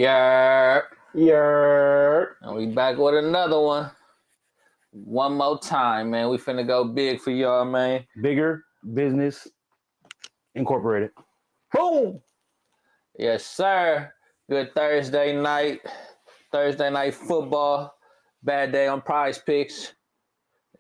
Yeah. Yeah. And we back with another one. One more time, man. We finna go big for y'all, man. Bigger Bizness Incorporated. Boom. Yes, sir. Good Thursday night. Thursday night football. Bad day on Prize Picks.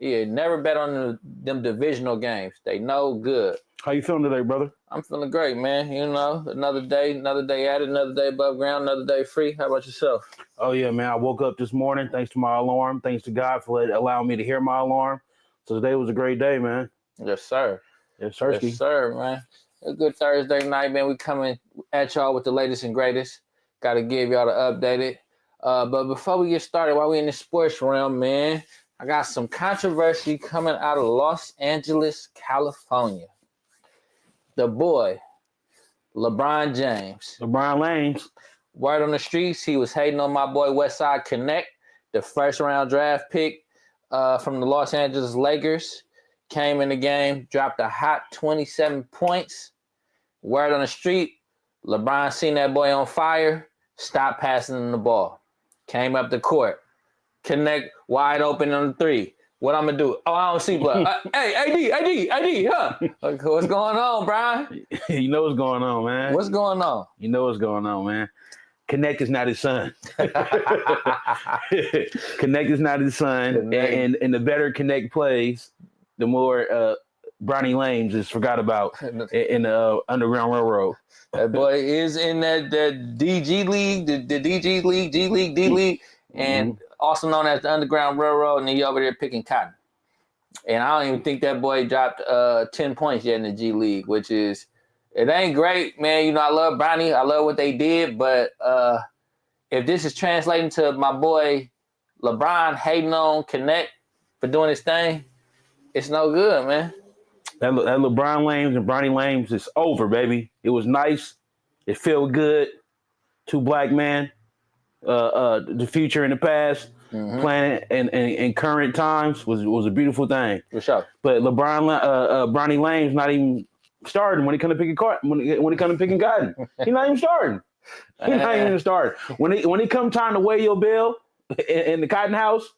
Yeah, never bet on them divisional games. They no good. How you feeling today, brother? I'm feeling great, man. You know, another day at it, another day above ground, another day free. How about yourself? Oh, yeah, man. I woke up this morning thanks to my alarm. Thanks to God for allowing me to hear my alarm. So today was a great day, man. Yes, sir. Yes, sir. Yes, sir, man. A good Thursday night, man. We coming at y'all with the latest and greatest. Got to give y'all the updated. But before we get started, while we in the sports realm, man, I got some controversy coming out of Los Angeles, California. The boy, LeBron James. LeBron James. Word on the streets, he was hating on my boy Westside Connect, the first round draft pick from the Los Angeles Lakers. Came in the game, dropped a hot 27 points. Word on the street, LeBron seen that boy on fire, stopped passing him the ball. Came up the court. Connect wide open on the three. What I'm going to do? Oh, I don't see blood. Hey, AD, huh? What's going on, Brian? You know what's going on, man. What's going on? You know what's going on, man. Connect is not his son. Connect is not his son. And the better Connect plays, the more Bronny Lames is forgot about in the Underground Railroad. That boy is in that DG League, the DG League, G League, D League, and also known as the Underground Railroad, and he over there picking cotton. And I don't even think that boy dropped 10 points yet in the G League, which is, it ain't great, man. You know, I love Bronny. I love what they did, but if this is translating to my boy LeBron hating on Connect for doing his thing, it's no good, man. That LeBron Lames and Bronny Lames is over, baby. It was nice. It felt good. Two black men, the future and the past, playing in current times was a beautiful thing. For sure. But Bronny Lames not even starting when it comes to picking cotton. When it comes to picking cotton, he's not even starting. He's not even starting. When it come time to weigh your bill in the cotton house,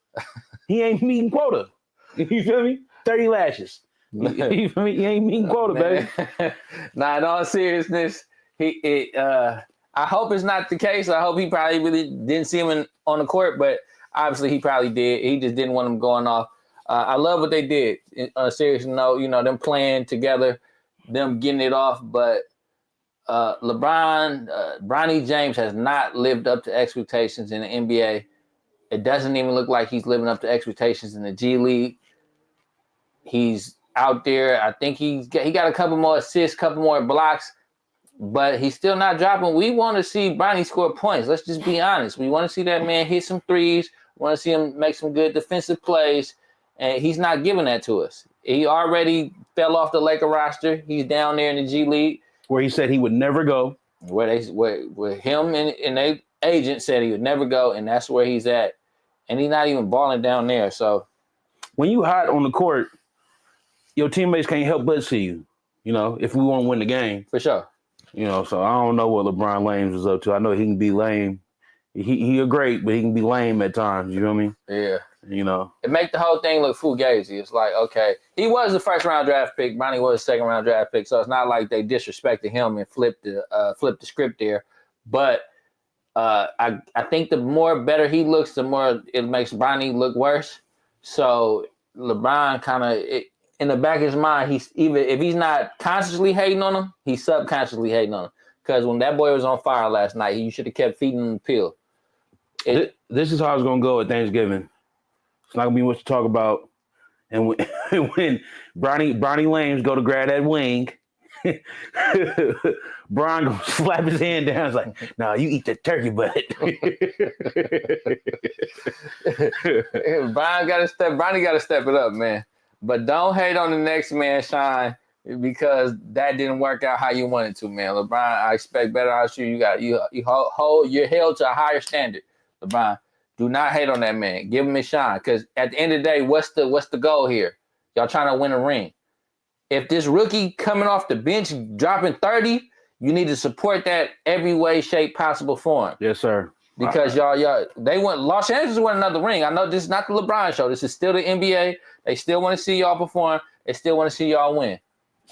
he ain't meeting quota. You feel me? 30 lashes. You feel me? He ain't meeting quota, baby. Nah, in all seriousness, I hope it's not the case. I hope he probably really didn't see him on the court, but obviously he probably did. He just didn't want him going off. I love what they did. On a serious note, you know, them playing together, them getting it off, but Bronny James has not lived up to expectations in the NBA. It doesn't even look like he's living up to expectations in the G League. He's out there. I think he got a couple more assists, couple more blocks, but he's still not dropping. We want to see Bronny score points. Let's just be honest. We want to see that man hit some threes. We want to see him make some good defensive plays, and he's not giving that to us. He already fell off the Laker roster. He's down there in the G League, where he said he would never go. Where him and they agent said he would never go, and that's where he's at. And he's not even balling down there. So when you hot on the court, your teammates can't help but see you, you know, if we want to win the game. For sure. You know, so I don't know what LeBron Lames is up to. I know he can be lame. He a great, but he can be lame at times. You know what I mean? Yeah. You know. It make the whole thing look fugazi. It's like, okay, he was the first round draft pick. Bronny was the second round draft pick. So it's not like they disrespected him and flipped the script there. But I think the more better he looks, the more it makes Bronny look worse. So LeBron kind of, in the back of his mind, if he's not consciously hating on him, he's subconsciously hating on him. Because when that boy was on fire last night, you should have kept feeding him the pill. This is how it's gonna go at Thanksgiving. It's not gonna be much to talk about. And when Bronny Lames go to grab that wing, Bron gonna slap his hand down. It's like, no, you eat the turkey butt. Bronny gotta step it up, man. But don't hate on the next man, Shine, because that didn't work out how you wanted to, man. LeBron, I expect better out you. You're held to a higher standard, LeBron. Do not hate on that man. Give him his shine. Because at the end of the day, what's the goal here? Y'all trying to win a ring. If this rookie coming off the bench dropping 30, You need to support that every way, shape possible for him. Yes, sir. Because y'all, they want Los Angeles want another ring. I know this is not the LeBron show. This is still the NBA. They still want to see y'all perform. They still want to see y'all win.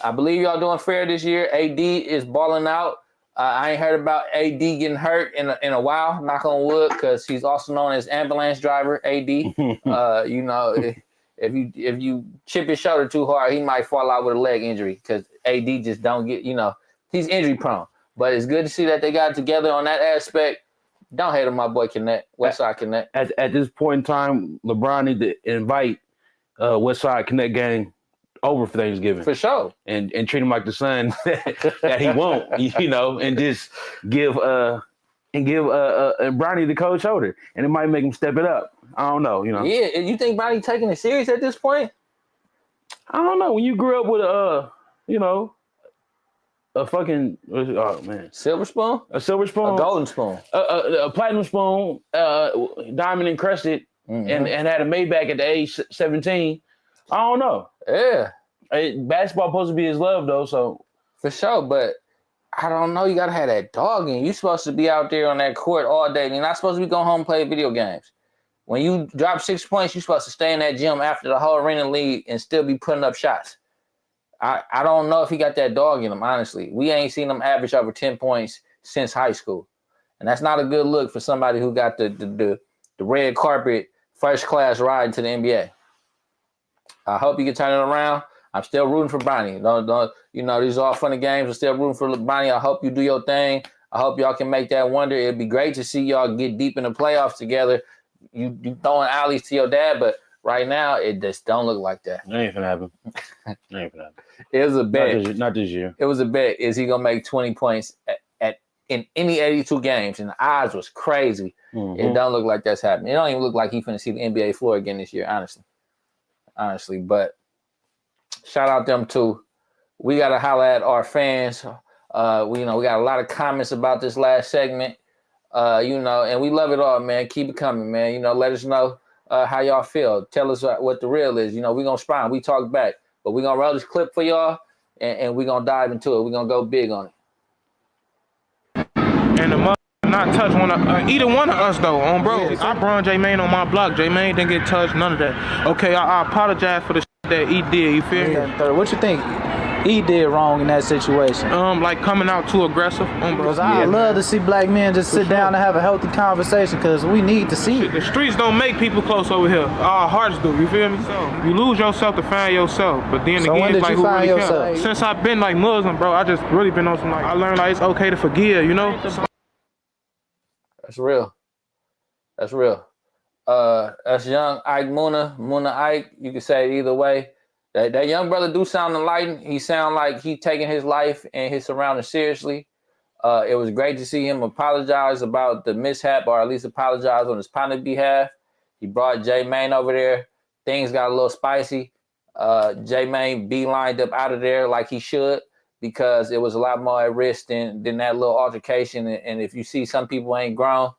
I believe y'all doing fair this year. AD is balling out. I ain't heard about AD getting hurt in a while. Knock on wood, because he's also known as ambulance driver. AD. You know, if you chip his shoulder too hard, he might fall out with a leg injury, because AD just don't get. You know, he's injury prone. But it's good to see that they got it together on that aspect. Don't hate on my boy Knecht, Westside Knecht. At this point in time, LeBron need to invite Westside Knecht gang over for Thanksgiving. For sure. And treat him like the son that he won't, you know, and just give Bronny the cold shoulder. And it might make him step it up. I don't know, you know. Yeah, you think Bronny taking it serious at this point? I don't know. When you grew up with a fucking silver spoon, a silver spoon, a golden spoon, a platinum spoon, diamond encrusted, and had a Maybach at the age 17. I don't know. Yeah, basketball supposed to be his love though, so for sure. But I don't know. You gotta have that dog in. You supposed to be out there on that court all day. You're not supposed to be going home and play video games. When you drop 6 points, you're supposed to stay in that gym after the whole arena league and still be putting up shots. I don't know if he got that dog in him, honestly. We ain't seen him average over 10 points since high school. And that's not a good look for somebody who got the red carpet first class ride to the NBA. I hope you can turn it around. I'm still rooting for Bronny. Don't you know, these are all funny games. I'm still rooting for Bronny. I hope you do your thing. I hope y'all can make that wonder. It'd be great to see y'all get deep in the playoffs together. You throwing alleys to your dad, but right now it just don't look like that. It ain't gonna happen. It was a bet. Not this year. It was a bet. Is he gonna make 20 points in any 82 games? And the odds was crazy. It don't look like that's happening. It don't even look like he's finna see the NBA floor again this year, honestly. But shout out them too. We gotta holler at our fans. We got a lot of comments about this last segment. And we love it all, man. Keep it coming, man. Let us know how y'all feel. Tell us what the real is. We're gonna respond. We talk back. But we're going to roll this clip for y'all, and we're going to dive into it. We're going to go big on it. And the mother not touch either one of us, though, bro. Yeah, I brought J-Main on my block. J-Main didn't get touched, none of that. Okay, I apologize for the shit that he did, you feel me? What you think he did wrong in that situation? Like coming out too aggressive, bro. Because I love to see black men just sit down and have a healthy conversation, because we need to see it. The streets don't make people close over here. Our hearts do, you feel me? So you lose yourself to find yourself. But then so again, when did it's like you who find really yourself? cares? Since I've been like Muslim, bro, I just really been on some I learned it's okay to forgive, That's real. That's young Ike Munna Ike. You can say it either way. That young brother do sound enlightened. He sound like he taking his life and his surroundings seriously. It was great to see him apologize about the mishap, or at least apologize on his partner's behalf. He brought J-Main over there. Things got a little spicy. J-Main beelined up out of there like he should, because it was a lot more at risk than that little altercation. And if you see some people ain't grown,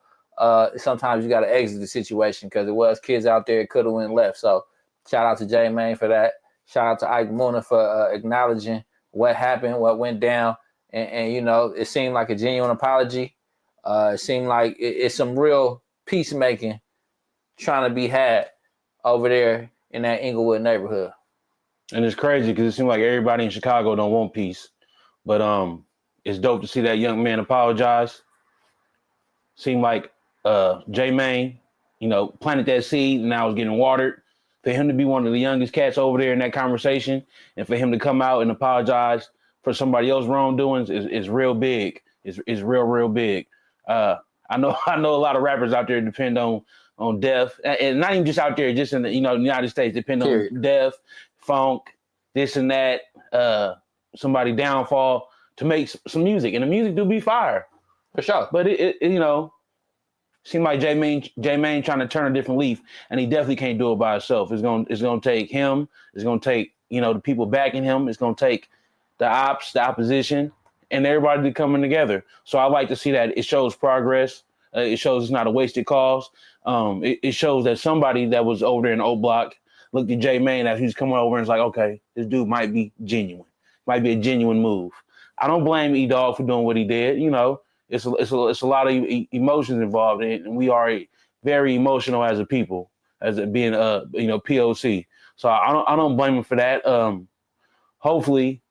sometimes you got to exit the situation, because it was kids out there. It could have went left. So shout out to J-Main for that. Shout out to Ike Munna for acknowledging what happened, what went down. And it seemed like a genuine apology. It seemed like it's some real peacemaking trying to be had over there in that Inglewood neighborhood. And it's crazy because it seems like everybody in Chicago don't want peace. But it's dope to see that young man apologize. Seemed like J-Main, planted that seed and now it's getting watered. For him to be one of the youngest cats over there in that conversation, and for him to come out and apologize for somebody else's wrongdoings is real big. It's real big. I know a lot of rappers out there depend on death, and not even just out there, just in the United States, depend on death, funk, this and that, somebody downfall to make some music, and the music do be fire for sure. But it seemed like J-Main trying to turn a different leaf, and he definitely can't do it by himself. It's gonna take him. It's gonna take the people backing him. It's gonna take the opposition, and everybody coming together. So I like to see that. It shows progress. It shows it's not a wasted cause. It shows that somebody that was over there in O Block looked at J-Main as he's coming over and was like, okay, this dude might be genuine. Might be a genuine move. I don't blame E-Dog for doing what he did. You know, it's a lot of emotions involved, and we are very emotional as a people, as it being POC. So I don't blame him for that. Hopefully,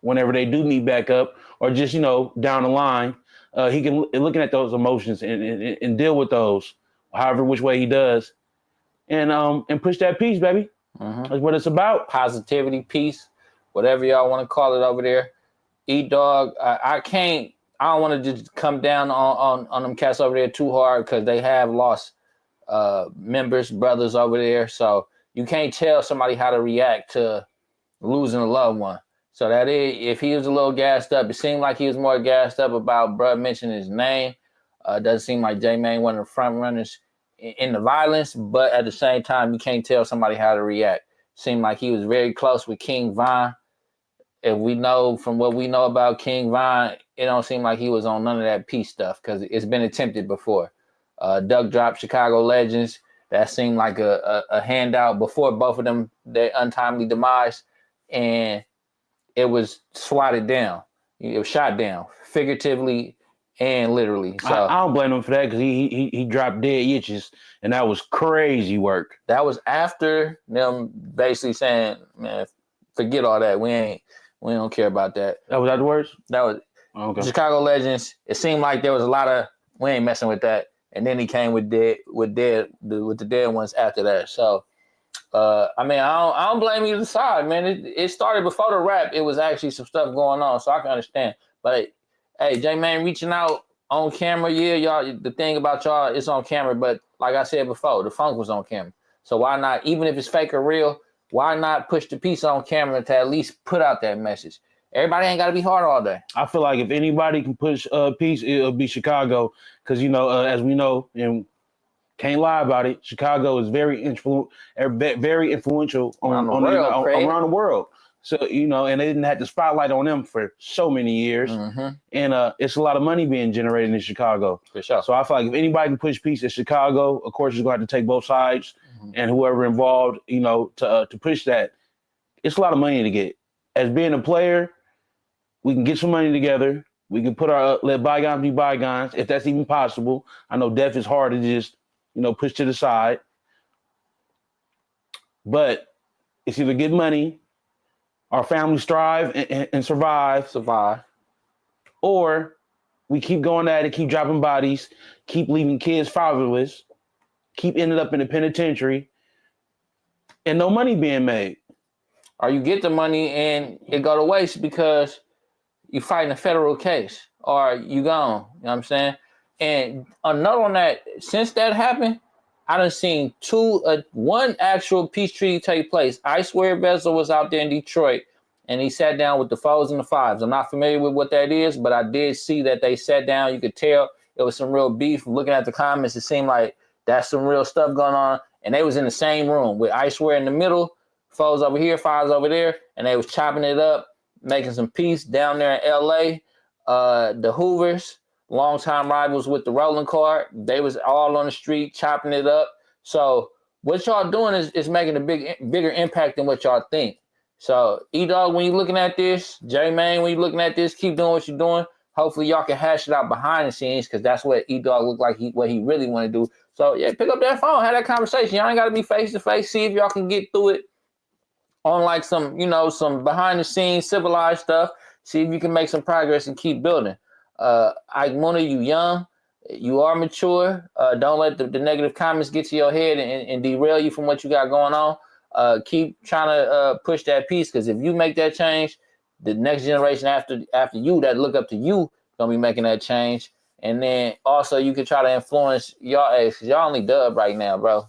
whenever they do meet back up, or just down the line, he can looking at those emotions and deal with those, however which way he does, and push that peace, baby. That's what it's about. Positivity, peace, whatever y'all want to call it over there. E-Dog, I don't want to just come down on them cats over there too hard because they have lost members, brothers over there. So you can't tell somebody how to react to losing a loved one. So that is, if he was a little gassed up, it seemed like he was more gassed up about bruh mentioning his name. Doesn't seem like J-Mane one of the front runners in the violence, but at the same time, you can't tell somebody how to react. Seemed like he was very close with King Von. If we know from what we know about King Von, it don't seem like he was on none of that peace stuff because it's been attempted before. Duck Drop, Chicago Legends, that seemed like a handout before both of them, their untimely demise, and it was swatted down. It was shot down, figuratively and literally. So I don't blame him for that because he dropped dead itches, and that was crazy work. That was after them basically saying, "Man, forget all that. We don't care about that." That was afterwards? That was Chicago Legends. It seemed like there was a lot of we ain't messing with that, and then he came with the dead ones after that. So, I don't blame either side, man. It started before the rap. It was actually some stuff going on, so I can understand. But hey, J-Mane reaching out on camera, yeah, y'all. The thing about y'all, it's on camera, but like I said before, the funk was on camera. So why not, even if it's fake or real, why not push the piece on camera to at least put out that message? Everybody ain't got to be hard all day. I feel like if anybody can push peace, it'll be Chicago, because as we know, and can't lie about it, Chicago is very influential around the world. So and they didn't have the spotlight on them for so many years, and it's a lot of money being generated in Chicago. For sure. So I feel like if anybody can push peace in Chicago, of course, it's going to have to take both sides and whoever involved, to push that. It's a lot of money to get. As being a player, we can get some money together. We can let bygones be bygones, if that's even possible. I know death is hard to just, push to the side. But it's either get money, our families strive and survive, or we keep going at it, keep dropping bodies, keep leaving kids fatherless, keep ending up in the penitentiary, and no money being made. Or you get the money and it go to waste because you fighting a federal case, or you gone. You know what I'm saying? And another on that, since that happened, I done seen one actual peace treaty take place. I swear Bezel was out there in Detroit, and he sat down with the 4s and the 5s. I'm not familiar with what that is, but I did see that they sat down. You could tell it was some real beef. Looking at the comments, it seemed like that's some real stuff going on. And they was in the same room with I swear in the middle, 4s over here, 5s over there, and they was chopping it up, making some peace down there in L.A. The Hoovers, longtime rivals with the Rolling Card, they was all on the street chopping it up. So what y'all doing is making a bigger impact than what y'all think. So E-Dog, when you're looking at this, J-Mane, when you're looking at this, keep doing what you're doing. Hopefully y'all can hash it out behind the scenes, because that's what E-Dog looked like, what he really want to do. So yeah, pick up that phone, have that conversation. Y'all ain't got to be face to face. See if y'all can get through it on like some, some behind the scenes civilized stuff. See if you can make some progress and keep building. Ike Munna, you young, you are mature. Don't let the negative comments get to your head and derail you from what you got going on. Keep trying to push that piece, because if you make that change, the next generation after you that look up to you gonna be making that change. And then also you can try to influence y'all, because y'all only dub right now, bro.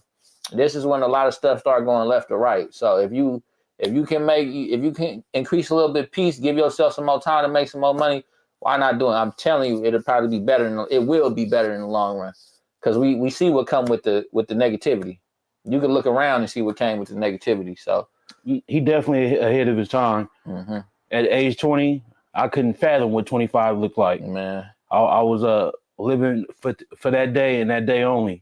This is when a lot of stuff start going left or right. So if you can increase a little bit of peace, give yourself some more time to make some more money, why not do it? I'm telling you, it'll probably be better. It will be better in the long run, because we see what come with the negativity. You can look around and see what came with the negativity. So he definitely ahead of his time. Mm-hmm. At age 20, I couldn't fathom what 25 looked like. Man, I was living for that day and that day only.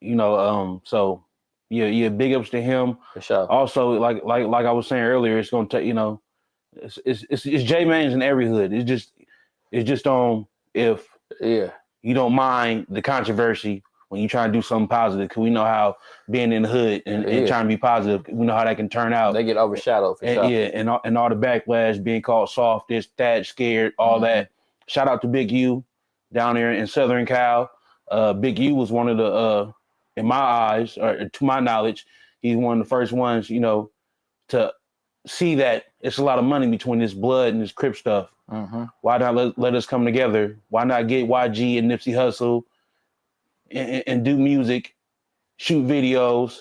So yeah, big ups to him. For sure. Also, like I was saying earlier, it's gonna take It's J Mane's in every hood. It's just on if you don't mind the controversy when you try to do something positive, because we know how being in the hood and trying to be positive, we know how that can turn out. They get overshadowed for sure. Yeah, and all the backlash, being called soft, this, that, scared, all that. Shout out to Big U down there in Southern Cal. Big U was one of the, in my eyes, or to my knowledge, he's one of the first ones, you know, to see that it's a lot of money between this blood and this Crip stuff. Why not let us come together? Why not get YG and Nipsey Hussle and do music, shoot videos,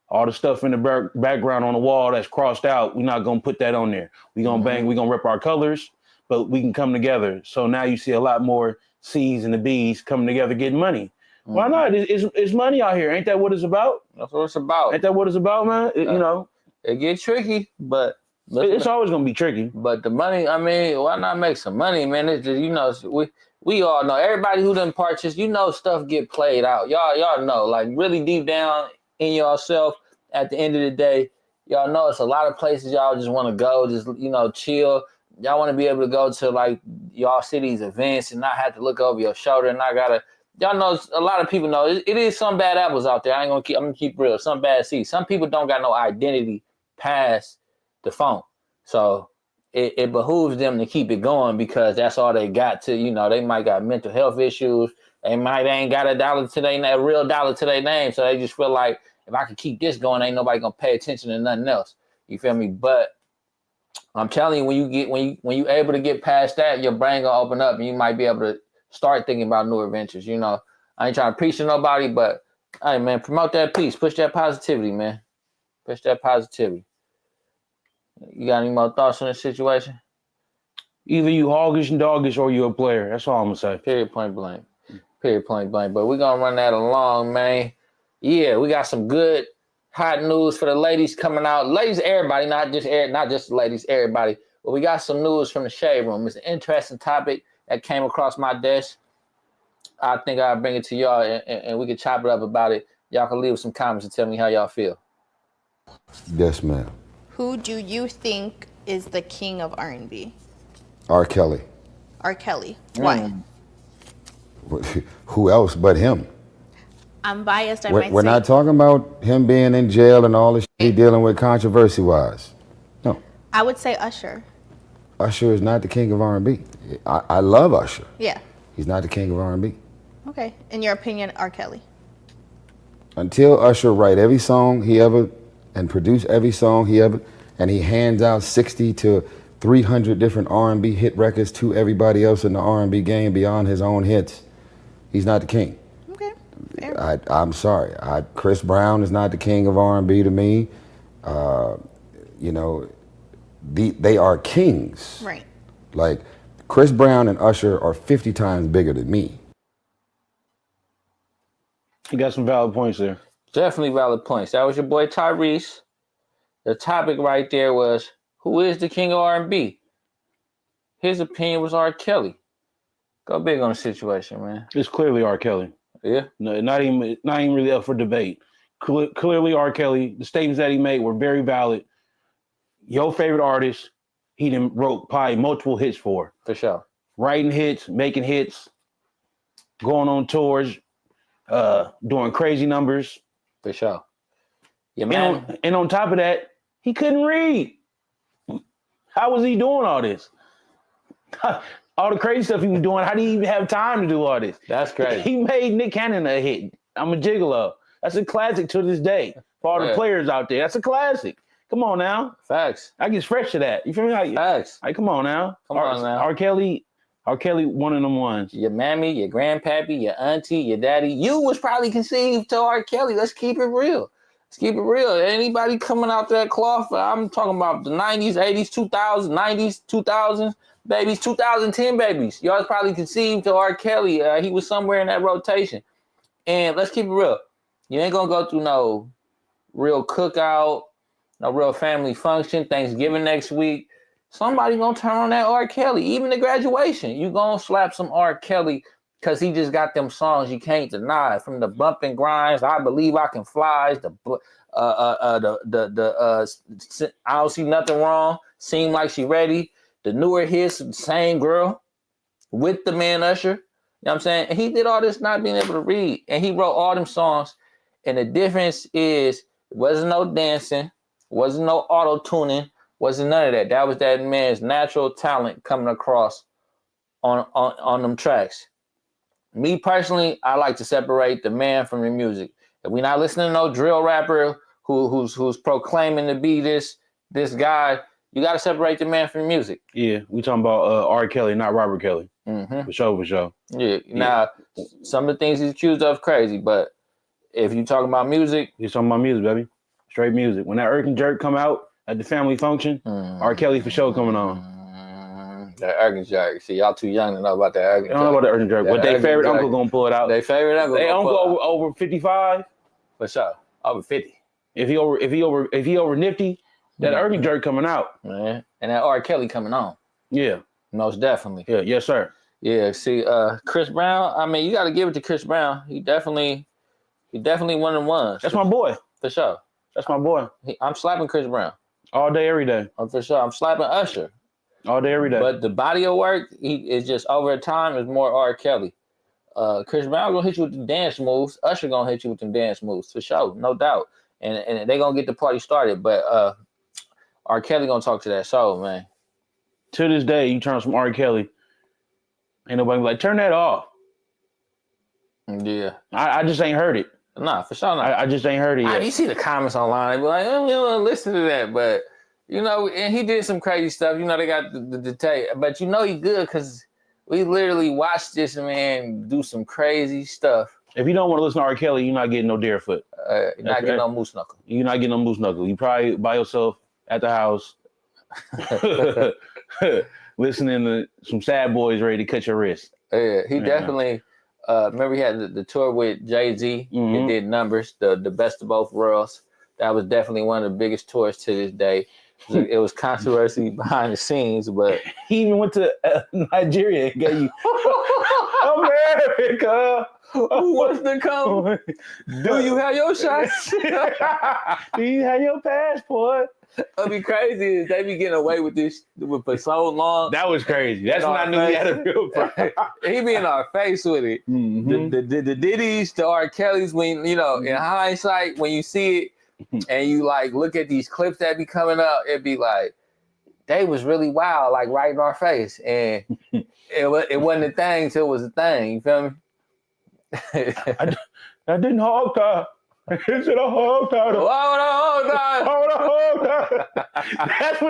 all the stuff in the background on the wall that's crossed out? We're not going to put that on there. We're going to bang, we're going to rep our colors, but we can come together. So now you see a lot more C's and the B's coming together getting money. Why not? It's money out here. Ain't that what it's about? That's what it's about. Ain't that what it's about, man? You know, it get tricky, but it's always gonna be tricky. But the money, I mean, why not make some money, man? It's just, you know, we all know, everybody who done purchased, you know, stuff get played out. Y'all know, like really deep down in yourself, at the end of the day, y'all know it's a lot of places y'all just want to go, just, you know, chill. Y'all want to be able to go to like y'all city's events and not have to look over your shoulder and not gotta. Y'all know, a lot of people know it is some bad apples out there. I'm gonna keep real. Some bad seeds. Some people don't got no identity past the phone. So it behooves them to keep it going, because that's all they got to, you know, they might got mental health issues. They ain't got a real dollar to their name. So they just feel like, if I can keep this going, ain't nobody gonna pay attention to nothing else. You feel me? But I'm telling you, when you able to get past that, your brain gonna open up and you might be able to start thinking about new adventures. You know, I ain't trying to preach to nobody, but hey, man, promote that peace, push that positivity, man. Push that positivity. You got any more thoughts on this situation? Either you hoggish and doggish or you a player. That's all I'm gonna say. Period, point blank. Period, point blank. But we're gonna run that along, man. Yeah, we got some good hot news for the ladies coming out. Ladies, everybody, not just the ladies, everybody. But we got some news from the Shade Room. It's an interesting topic that came across my desk. I think I'll bring it to y'all and we can chop it up about it. Y'all can leave some comments and tell me how y'all feel. Yes, ma'am. Who do you think is the king of R&B? R. Kelly. R. Kelly. Why? Who else but him? I'm biased. We're not talking about him being in jail and all the shit he dealing with controversy-wise. No. I would say Usher. Usher is not the king of R&B. I love Usher. Yeah. He's not the king of R&B. Okay. In your opinion, R. Kelly? Until Usher write every song he ever and produce every song he ever, and he hands out 60 to 300 different R&B hit records to everybody else in the R&B game beyond his own hits, he's not the king. Okay. Fair. I'm sorry. Chris Brown is not the king of R&B to me. You know, they are kings. Right. Like, Chris Brown and Usher are 50 times bigger than me. You got some valid points there. Definitely valid points. That was your boy Tyrese. The topic right there was, who is the king of R&B? His opinion was R. Kelly. Go big on the situation, man. It's clearly R. Kelly. Yeah. No, not even really up for debate. Clearly R. Kelly. The statements that he made were very valid. Your favorite artist, he done wrote probably multiple hits for. For sure. Writing hits, making hits, going on tours, doing crazy numbers. For sure. Yeah, man. And on top of that, he couldn't read. How was he doing all this? All the crazy stuff he was doing, how did he even have time to do all this? That's crazy. He made Nick Cannon a hit. I'm a Gigolo. That's a classic to this day. For all the players out there, that's a classic. Come on now. Facts. I get fresh to that. You feel me? Facts. Like, come on now. Come on now. R. Kelly, one of them ones. Your mammy, your grandpappy, your auntie, your daddy. You was probably conceived to R. Kelly. Let's keep it real. Let's keep it real. Anybody coming out that cloth, I'm talking about the 90s, 80s, 2000s, 90s, 2000s, babies, 2010 babies. Y'all was probably conceived to R. Kelly. He was somewhere in that rotation. And let's keep it real. You ain't going to go through no real cookout, no real family function, Thanksgiving next week. Somebody going to turn on that R. Kelly. Even the graduation, you going to slap some R. Kelly because he just got them songs you can't deny. From the Bump and Grinds, I Believe I Can Fly, I Don't See Nothing Wrong. Seem Like She Ready. The newer hits, same girl with the man Usher. You know what I'm saying? And he did all this not being able to read. And he wrote all them songs. And the difference is, it wasn't no dancing, wasn't no auto-tuning, wasn't none of that. That was that man's natural talent coming across on them tracks. Me personally, I like to separate the man from the music. If we're not listening to no drill rapper who's proclaiming to be this guy, you got to separate the man from the music. Yeah, we talking about R. Kelly, not Robert Kelly. Mm-hmm. For sure. Yeah. Now, some of the things he's accused of crazy, but if you talking about music, you're talking about music, baby. Straight music. When that Irk and Jerk come out at the family function, R. Kelly for sure coming on. That Irk and Jerk. See, y'all too young to know about that Irk and Jerk. I don't know about the Irk and Jerk, but their favorite uncle gonna pull it out. Their favorite uncle. They uncle over 55. For sure. Over 50. If he over nifty, that Irk and Jerk coming out. Man. And that R. Kelly coming on. Yeah. Most definitely. Yeah, yes, sir. Yeah, see, Chris Brown, I mean, you gotta give it to Chris Brown. He definitely one of the ones. That's my boy. For sure. That's my boy. I'm slapping Chris Brown. All day, every day. For sure. I'm slapping Usher. All day, every day. But the body of work, he is just over time is more R. Kelly. Chris Brown gonna hit you with the dance moves. Usher gonna hit you with the dance moves for sure, no doubt. And they gonna get the party started. But R. Kelly gonna talk to that soul, man. To this day, you turn on some R. Kelly, ain't nobody like turn that off. Yeah, I just ain't heard it. Nah, for sure not. I just ain't heard it yet. You see the comments online, they be like, oh, we don't want to listen to that, but. You know, and he did some crazy stuff. You know, they got the tape. But you know he good because we literally watched this man do some crazy stuff. If you don't want to listen to R. Kelly, you're not getting no Deerfoot. You're not getting no Moose Knuckle. You're not getting no Moose Knuckle. You probably by yourself at the house listening to some Sad Boys ready to cut your wrist. Yeah, he definitely... remember he had the tour with Jay-Z. Mm-hmm. He did Numbers, the best of both worlds. That was definitely one of the biggest tours to this day. It was controversy behind the scenes, but he even went to Nigeria and gave you America. What's the code? Do you have your shots? Do you have your passport? It'd be crazy if they be getting away with this for so long. That was crazy. That's when I knew he had a real problem. He be in our face with it. Mm-hmm. The Diddy's, the R. Kelly's, when you know, in hindsight, when you see it. And you like look at these clips that be coming up, it'd be like they was really wild, like right in our face, and it wasn't a thing till it was a thing. You feel me? I didn't hog tie. It's a hog tie. That's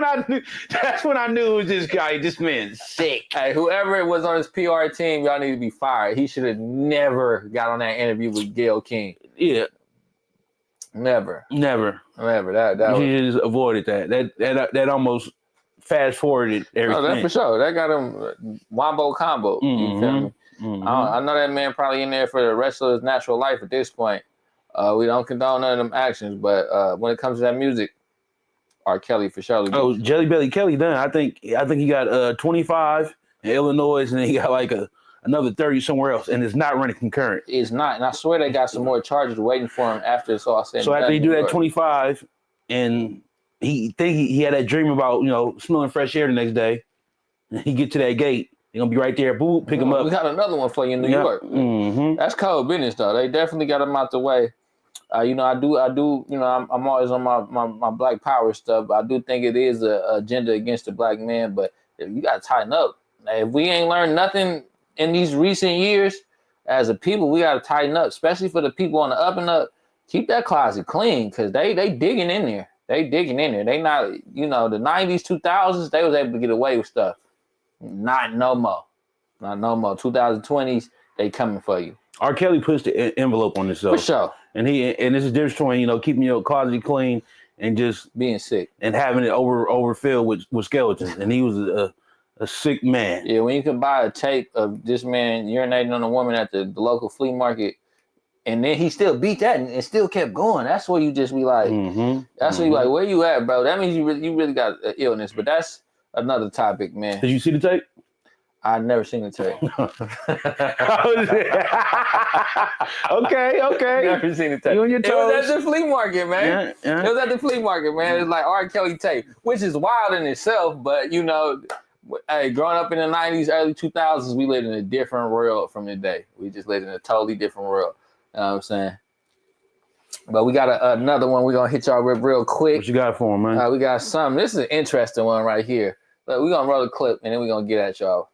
when I knew it was this guy. This man's sick. Hey, whoever was on his PR team, y'all need to be fired. He should have never got on that interview with Gayle King. Yeah. Never. That he just avoided that. That almost fast forwarded everything. Oh, that's for sure. That got him wombo combo. Mm-hmm. You feel me? Mm-hmm. I know that man probably in there for the rest of his natural life at this point. We don't condone none of them actions, but when it comes to that music, R. Kelly for sure. Oh, Jelly Belly Kelly done. I think he got 25 in Illinois, and then he got like another 30 somewhere else, and it's not running concurrent. It's not, and I swear they got some more charges waiting for him after it's all said. So after he do that 25, and he had that dream about smelling fresh air the next day, and he get to that gate, they're gonna be right there, boop, pick him up. We got another one for you in New York. Mm-hmm. That's cold business though. They definitely got him out the way. I do. I'm always on my Black Power stuff. But I do think it is an agenda against the black man. But you got to tighten up. If we ain't learned nothing in these recent years, as a people, we got to tighten up, especially for the people on the up and up. Keep that closet clean because they digging in there. They not, the 90s, 2000s, they was able to get away with stuff. Not no more. 2020s, they coming for you. R. Kelly puts the envelope on himself. For sure. And this is the difference between, keeping your closet clean and just being sick and having it overfilled with skeletons. And he was a sick man. Yeah, when you can buy a tape of this man urinating on a woman at the local flea market, and then he still beat that and still kept going. That's where you just be like, that's where you like, where you at, bro? That means you really got an illness. But that's another topic, man. Did you see the tape? I've never seen the tape. Okay. Never seen the tape. You on your It was toes. at the flea market, man. Yeah. It was at the flea market, man. It's like R. Kelly tape, which is wild in itself. But you know, hey, growing up in the '90s, early 2000s, we lived in a different world from today. We just lived in a totally different world. You know what I'm saying? But we got another one. We're gonna hit y'all with real quick. What you got for him, man? We got something. This is an interesting one right here. But we're gonna roll a clip and then we're gonna get at y'all.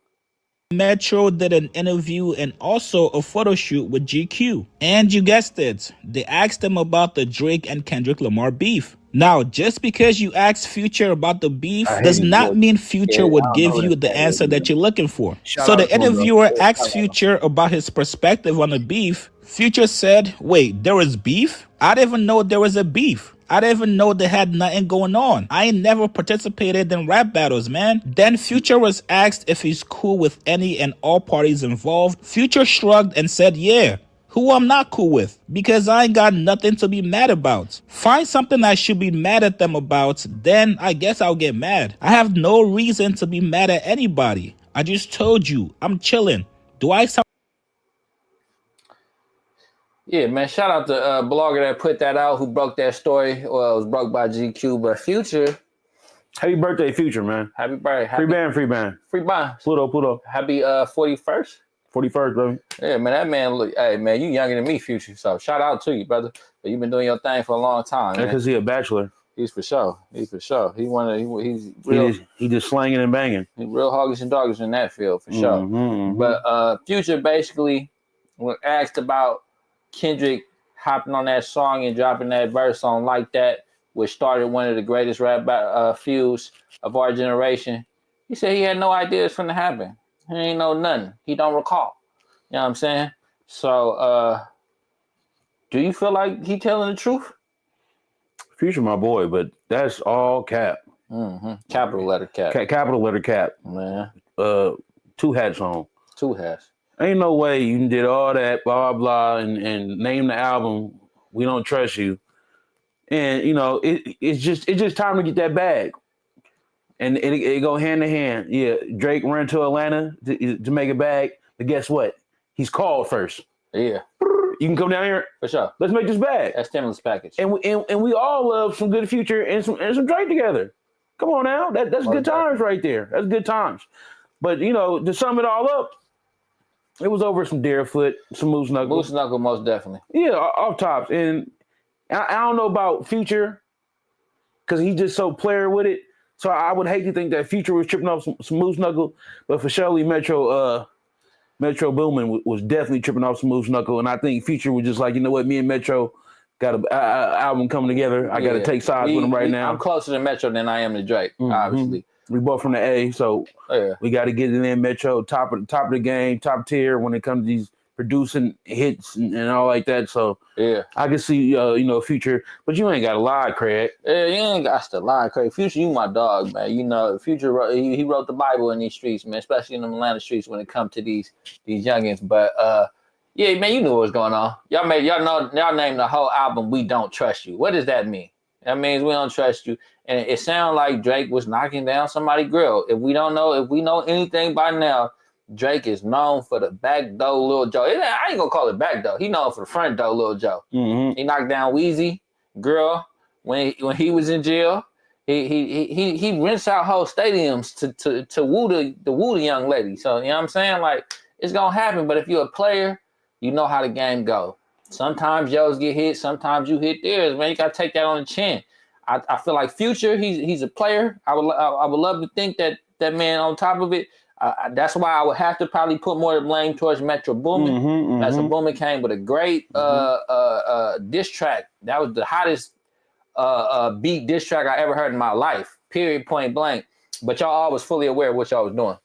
Metro did an interview and also a photo shoot with GQ. And you guessed it, they asked them about the Drake and Kendrick Lamar beef. Now, just because you asked Future about the beef does not mean Future would give you the answer that you're looking for. So the interviewer asked Future about his perspective on the beef. Future said, wait, there was beef? I didn't even know there was a beef. I didn't even know they had nothing going on. I ain't never participated in rap battles, man. Then Future was asked if he's cool with any and all parties involved. Future shrugged and said, yeah. Who I'm not cool with, because I ain't got nothing to be mad about. Find something I should be mad at them about, then I guess I'll get mad. I have no reason to be mad at anybody. I just told you, I'm chilling. Do I sound... Yeah, man, shout out to blogger that put that out, who broke that story. Well, it was broke by GQ, but Future. Happy birthday, Future, man. Happy birthday. Free band. Free band. Pluto. Happy 41st. 41st, baby. Yeah, man, that man look. Hey, man, you younger than me, Future. So shout out to you, brother. But you've been doing your thing for a long time. Yeah, because he's a bachelor. He's for sure. He's real. He just slanging and banging. He's real hoggish and doggish in that field for sure. Mm-hmm. But Future basically, when asked about Kendrick hopping on that song and dropping that verse on Like That, which started one of the greatest rap feuds of our generation, he said he had no idea it's gonna happen. He ain't know nothing. He don't recall. You know what I'm saying? So, do you feel like he telling the truth? Future, my boy, but that's all cap. Mm-hmm. Capital letter cap. Capital letter cap. Man. 2 hats on. 2 hats. Ain't no way you did all that, blah, blah, and name the album, We Don't Trust You. And, you know, it's just time to get that bag. And it go hand in hand. Yeah, Drake ran to Atlanta to make a bag, but guess what? He's called first. Yeah. You can come down here. For sure. Let's make this bag. That stimulus package. And we all love some good Future and some Drake together. Come on now. That's good times right there. That's good times. But, you know, to sum it all up, it was over some Deerfoot, some Moose Knuckle. Moose Knuckle, most definitely. Yeah, off tops. And I don't know about Future because he's just so player with it. So I would hate to think that Future was tripping off some Moose Knuckle, but for surely Metro Boomin was definitely tripping off some Moose Knuckle. And I think Future was just like, you know what, me and Metro got an album coming together. I got to take sides with him right now. I'm closer to Metro than I am to Drake, obviously. We both from the A, so we got to get it in. Metro, top of the game, top tier when it comes to these producing hits and all like that. So yeah, I can see Future, but you ain't got to lie, Craig. Yeah, you ain't got to lie, Craig. Future, you my dog, man. You know, Future, he wrote the Bible in these streets, man, especially in the Atlanta streets when it comes to these youngins. But yeah, man, you knew what was going on. Y'all named the whole album "We Don't Trust You." What does that mean? That means we don't trust you. And it sounds like Drake was knocking down somebody's grill. If we know anything by now, Drake is known for the back door Lil Joe. I ain't gonna call it back door. He known for the front door Lil Joe. Mm-hmm. He knocked down Weezy girl when he was in jail. He rents out whole stadiums to woo the young lady. So you know what I'm saying? Like, it's gonna happen. But if you're a player, you know how the game go. Sometimes yours get hit, sometimes you hit theirs. Man, you gotta take that on the chin. I feel like Future, he's a player. I would love to think that man on top of it. That's why I would have to probably put more blame towards Metro Boomin. Mm-hmm. Metro Boomin came with a great diss track. That was the hottest beat diss track I ever heard in my life. Period, point blank. But y'all all was fully aware of what y'all was doing.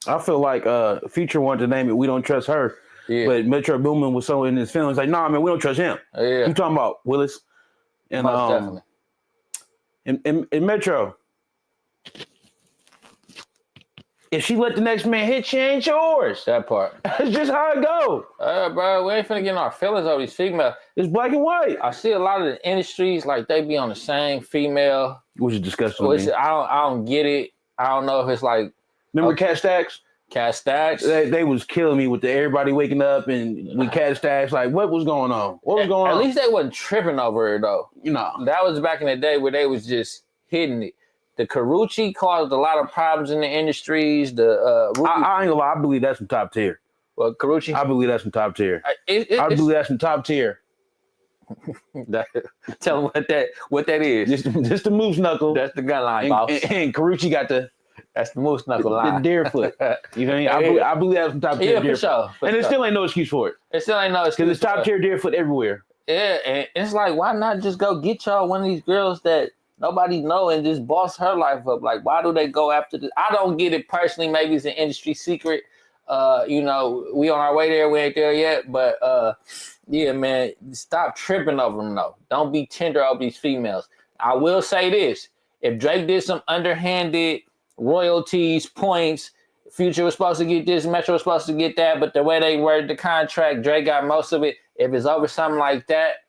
I feel like Future wanted to name it "We Don't Trust Her," but Metro Boomin was so in his feelings, like, "Nah, man, we don't trust him." Yeah. You talking about Willis? And most definitely. In Metro, if she let the next man hit, she ain't yours. That part. That's just how it go. Bro, we ain't finna get in our feelings over these females. It's black and white. I see a lot of the industries, like, they be on the same female. Which is disgusting. I don't get it. I don't know if it's like. Remember Cat Stacks? Cash Stacks. They was killing me with everybody waking up and we Cash Stacks. Like, what was going on? What was going on? At least they wasn't tripping over it though. That was back in the day where they was just hitting it. The Carucci caused a lot of problems in the industries. I ain't gonna lie, I believe that's some top tier. Well, Carucci? I believe that's some top tier. I believe that's some top tier. Tell them what that is. Just the moose knuckle. That's the gun line, boss. And Carucci got that's the moose knuckle line. The deer foot. You know what I mean? I believe that's some top tier. Yeah, for sure. And there still ain't no excuse for it. It still ain't no excuse. Because it's top tier deer foot everywhere. Yeah, and it's like, why not just go get y'all one of these girls that nobody know and just boss her life up? Like, why do they go after this? I don't get it personally. Maybe it's an industry secret. We on our way there. We ain't there yet. But yeah, man, stop tripping over them, though. Don't be tender over these females. I will say this. If Drake did some underhanded royalties, points, Future was supposed to get this, Metro was supposed to get that, but the way they worded the contract, Drake got most of it. If it's over something like that,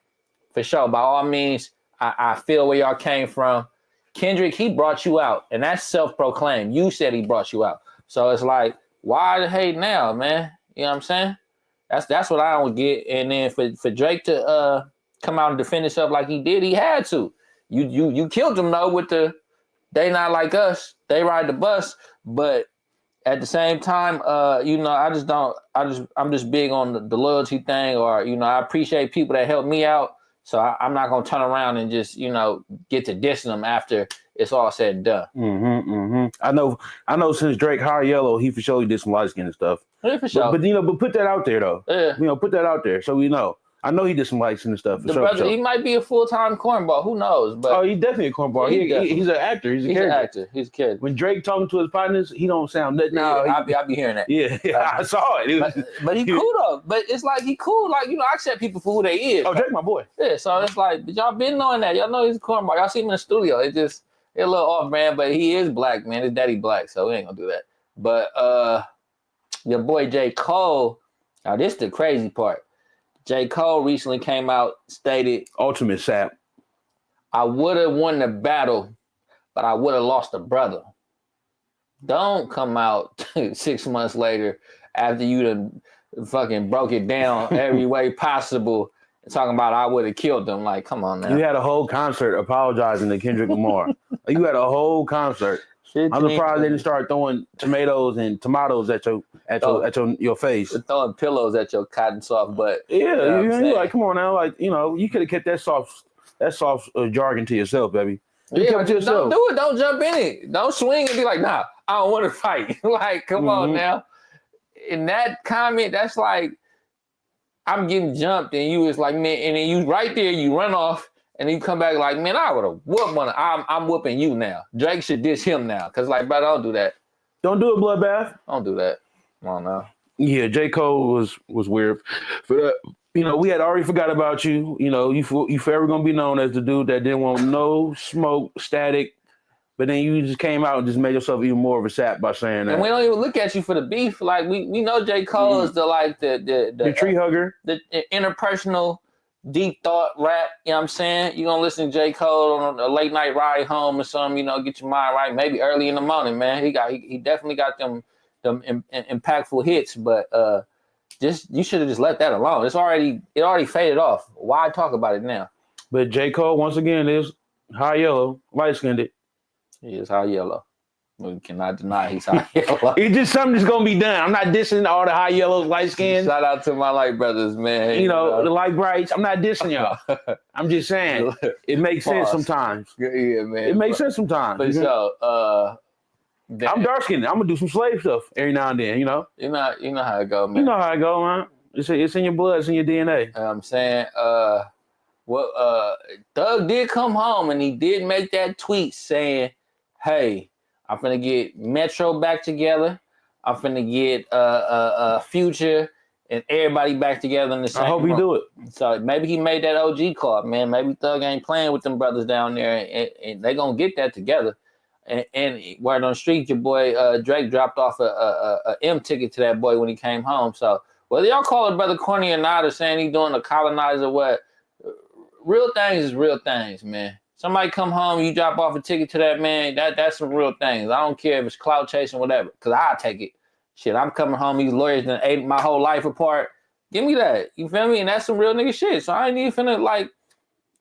for sure, by all means, I feel where y'all came from. Kendrick, he brought you out, and that's self-proclaimed. You said he brought you out. So it's like, why the hate now, man? You know what I'm saying? That's what I don't get. And then for Drake to come out and defend himself like he did, he had to. You killed him though with the they not like us, they ride the bus, but at the same time, I'm just big on the loyalty thing, or I appreciate people that help me out. So I'm not gonna turn around and just get to dissing them after it's all said and done. I know. Since Drake hired Yellow, he for sure did some light skin and stuff. Yeah, for sure. But put that out there though. Yeah. Put that out there so we know. I know he did some light skin and stuff. The brother, he might be a full-time cornball. Who knows? But he's definitely a cornball. He's an actor. He's a character. He's a kid. When Drake talking to his partners, he don't sound nothing. No, I be hearing that. Yeah, I saw it. But he cool though. But it's like he cool. Like I accept people for who they is. Oh, Drake, my boy. Yeah. So it's like, but y'all been knowing that. Y'all know he's a cornball. Y'all see him in the studio. It's a little off brand, but he is black, man. His daddy black, so we ain't gonna do that. But your boy J. Cole. Now this is the crazy part. J. Cole recently came out, stated, ultimate sap. I would have won the battle, but I would have lost a brother. Don't come out 6 months later after you done fucking broke it down every way possible and talking about I would have killed them. Like, come on now. You had a whole concert apologizing to Kendrick Lamar. You had a whole concert. I'm surprised they didn't start throwing tomatoes and tomatoes at your face. Throwing pillows at your cotton soft butt. Yeah, you're like, come on now, like you could have kept that soft jargon to yourself, baby. Don't do it. Don't jump in it. Don't swing and be like, nah, I don't want to fight. Like, come on now. In that comment, that's like, I'm getting jumped, and you was like, man, and then you right there, you run off. And you come back like, man, I would have whooped one. I'm whooping you now. Drake should diss him now. Because, like, bro, don't do that. Don't do it, bloodbath. Don't do that. Come on now. Yeah, J. Cole was weird. But, we had already forgot about you. You forever going to be known as the dude that didn't want no smoke, static. But then you just came out and just made yourself even more of a sap by saying that. And we don't even look at you for the beef. Like, we know J. Cole is the tree hugger. The interpersonal deep thought rap, you know what I'm saying? You're going to listen to J. Cole on a late night ride home or something, get your mind right. Maybe early in the morning, man. He definitely got them impactful hits, but you should have just let that alone. It already faded off. Why talk about it now? But J. Cole, once again, is high yellow, light-skinned. He is high yellow. We cannot deny he's high yellow. It's just something that's gonna be done. I'm not dissing all the high yellows, light skins. Shout out to my light brothers, man. The light brights. I'm not dissing y'all. I'm just saying it makes sense sometimes. Yeah, man. It makes sense sometimes. But I'm dark skinned. I'm gonna do some slave stuff every now and then. You know how it go, man. You know how it go, man. It's in your blood. It's in your DNA. I'm saying, Thug did come home and he did make that tweet saying, "Hey, I'm finna get Metro back together. I'm finna get Future and everybody back together in the same I hope room." he do it. So maybe he made that OG call, man. Maybe Thug ain't playing with them brothers down there, and they gonna get that together. And word on the street, your boy Drake dropped off a M ticket to that boy when he came home. So whether y'all call it brother corny or not, or saying he doing a colonizer, what, real things is real things, man. Somebody come home, you drop off a ticket to that man, that's some real things. I don't care if it's clout chasing, whatever, because I'll take it. Shit, I'm coming home. These lawyers done ate my whole life apart. Give me that. You feel me? And that's some real nigga shit. So I ain't even finna like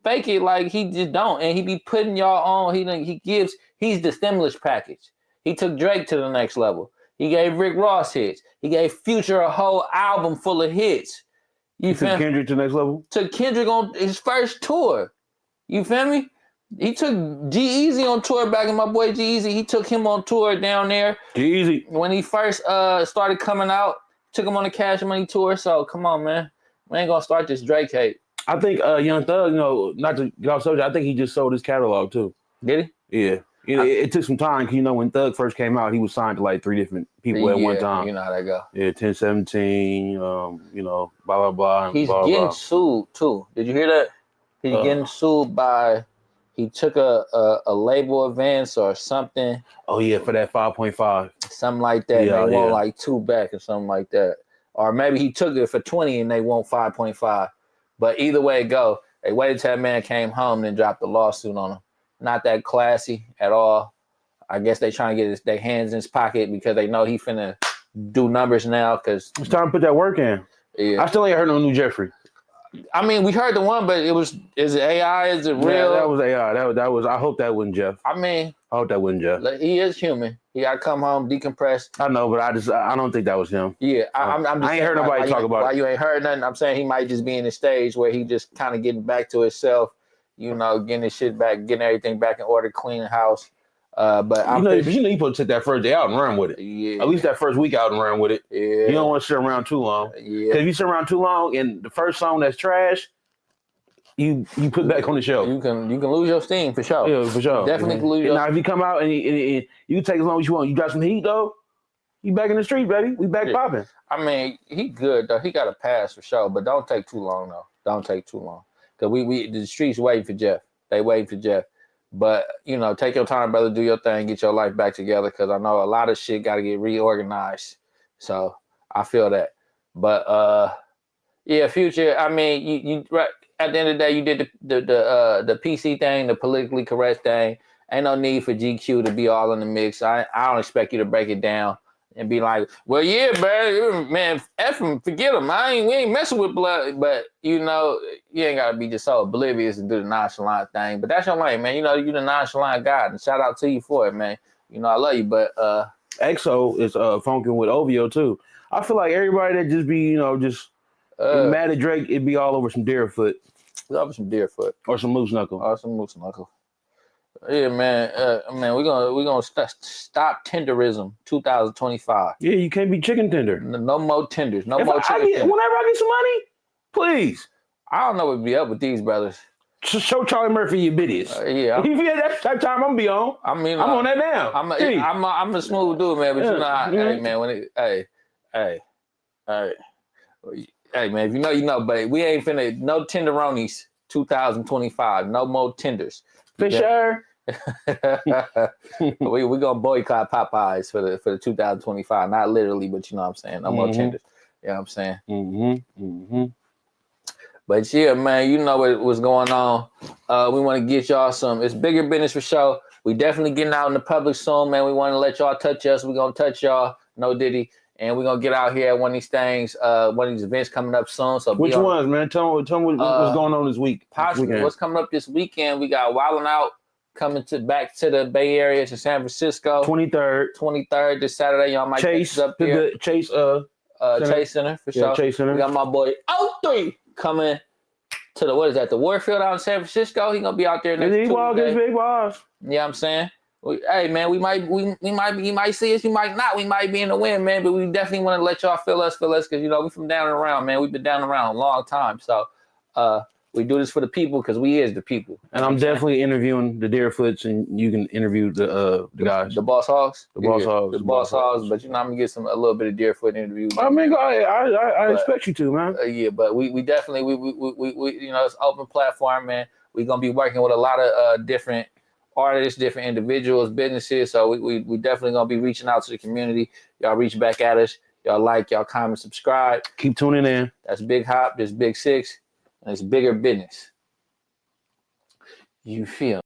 fake it like he just don't. And he be putting y'all on. He's the stimulus package. He took Drake to the next level. He gave Rick Ross hits. He gave Future a whole album full of hits. You took Kendrick to the next level? Took Kendrick on his first tour. You feel me? He took G-Eazy on tour back in my boy G-Eazy. He took him on tour down there. G-Eazy. When he first started coming out, took him on the Cash Money tour. So come on, man. We ain't gonna start this Drake hate. I think Young Thug, not to get off subject, I think he just sold his catalog too. Did he? Yeah. It took some time because, when Thug first came out, he was signed to like 3 different people at one time. You know how that go. Yeah, 1017, blah, blah, blah. He's blah, getting blah. sued too. Did you hear that? He's getting sued by, he took a label advance or something. Oh, yeah, for that 5.5. Something like that. Yeah, they want like 2 back or something like that. Or maybe he took it for 20 and they want 5.5. But either way it go, they waited till that man came home and then dropped the lawsuit on him. Not that classy at all. I guess they trying to get their hands in his pocket because they know he finna do numbers now. Cause it's time to put that work in. Yeah. I still ain't heard no new Jeffrey. I mean, we heard the one, but is it AI? Is it real? Yeah, that was AI. That was. I hope that wasn't Jeff. I hope that wasn't Jeff. He is human. He got to come home, decompress. I know, but I don't think that was him. Yeah, I'm just I ain't heard nobody talk about it. Why you ain't heard nothing? I'm saying he might just be in the stage where he just kind of getting back to himself, getting his shit back, getting everything back in order, cleaning house. But you supposed to take that first day out and run with it. Yeah. At least that first week out and run with it. Yeah. You don't want to sit around too long. Yeah. Because if you sit around too long and the first song that's trash, you put back on the show. You can lose your steam for sure. Yeah, for sure. Definitely can lose your. Now if you come out and you take as long as you want, you got some heat though. You back in the street, baby. We back popping. I mean, he good though. He got a pass for sure, but don't take too long though. Don't take too long because we the streets waiting for Jeff. They waiting for Jeff. But take your time, brother. Do your thing. Get your life back together because I know a lot of shit got to get reorganized. So I feel that. But Future. I mean, you right. At the end of the day, you did the PC thing, the politically correct thing. Ain't no need for GQ to be all in the mix. I don't expect you to break it down and be like, well, yeah, man, F him, forget him. We ain't messing with blood. But, you ain't got to be just so oblivious and do the nonchalant thing. But that's your lane, man. You the nonchalant guy. And shout out to you for it, man. I love you. But EXO is funking with OVO, too. I feel like everybody that just be, just mad at Drake, it'd be all over some Deerfoot. Over some Deerfoot. Or some Moose Knuckle. Yeah, man. We're gonna stop tenderism 2025. Yeah, you can't be chicken tender. No more tenders. Whenever I get some money, please. I don't know what be up with these brothers. Show Charlie Murphy your biddies. Yeah. That's the time I'm gonna be on. I mean, I'm on that now. I'm a smooth dude, man. But hey, man, hey, man, if you know, but we ain't finna no tenderonis 2025. No more tenders. For sure. we gonna boycott Popeyes for the 2025. Not literally, but you know what I'm saying. No more tenders. You know what I'm saying? Mm-hmm. But yeah, man, you know what's going on. We want to get y'all it's bigger business for sure. We definitely getting out in the public soon, man. We want to let y'all touch us. We're gonna touch y'all. No Diddy. And we're gonna get out here at one of these things, one of these events coming up soon. So which ones, man? Tell me what's going on this week. Possibly what's coming up this weekend. We got Wildin' Out coming back to the Bay Area to San Francisco. 23rd this Saturday. Y'all might Chase up here. The Chase Chase Center for sure. Chase Center. We got my boy O3 coming to the Warfield out in San Francisco. He gonna be out there next Tuesday. Big boss. You know what I'm saying? Hey man, you might see us, you might not. We might be in the wind, man, but we definitely want to let y'all feel us, because we from down and around, man. We've been down and around a long time, so we do this for the people because we is the people. And I'm definitely interviewing the Deerfoots, and you can interview the guys, the Boss Hogs, the Boss Hogs. But I'm gonna get a little bit of Deerfoot interviews. I mean, I expect you to, man. Yeah, but we definitely we it's open platform, man. We're gonna be working with a lot of different artists, different individuals, businesses. So we definitely gonna be reaching out to the community. Y'all reach back at us. Y'all like, y'all comment, subscribe. Keep tuning in. That's Big Hop. This Big Six, and it's bigger business. You feel?